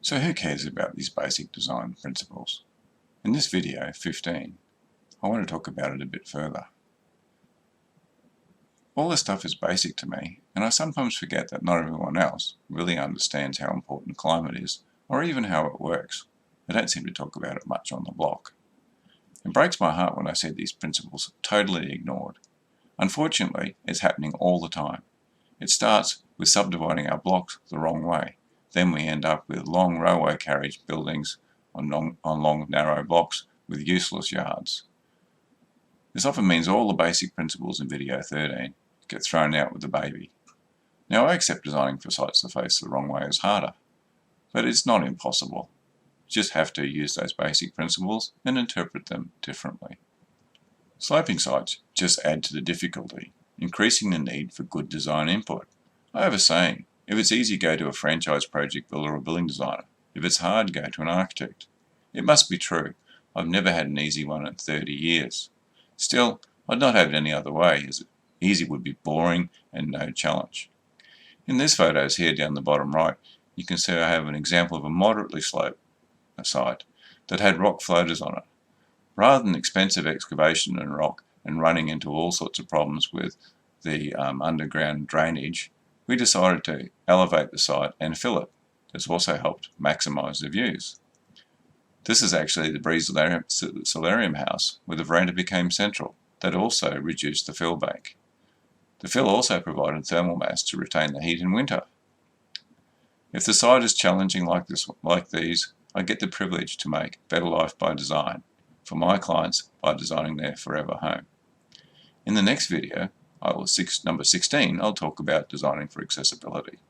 So who cares about these basic design principles? In this video, 15, I want to talk about it a bit further. All this stuff is basic to me, and I sometimes forget that not everyone else really understands how important climate is, or even how it works. They don't seem to talk about it much on the block. It breaks my heart when I see these principles totally ignored. Unfortunately, it's happening all the time. It starts with subdividing our blocks the wrong way. Then we end up with long railway carriage buildings on long narrow blocks with useless yards. This often means all the basic principles in video 13 get thrown out with the baby. Now, I accept designing for sites that face the wrong way is harder, but it's not impossible. You just have to use those basic principles and interpret them differently. Sloping sites just add to the difficulty, increasing the need for good design input. I have a saying, if it's easy, go to a franchise project builder or building designer. If it's hard, go to an architect. It must be true. I've never had an easy one in 30 years. Still, I'd not have it any other way, as easy would be boring and no challenge. In these photos here down the bottom right, you can see I have an example of a moderately sloped site that had rock floaters on it. Rather than expensive excavation and rock and running into all sorts of problems with the underground drainage, we decided to elevate the site and fill it. This also helped maximise the views. This is actually the Breeze Solarium house, where the veranda became central. That also reduced the fill bank. The fill also provided thermal mass to retain the heat in winter. If the site is challenging like these, I get the privilege to make better life by design for my clients by designing their forever home. In the next video, number 16, I'll talk about designing for accessibility.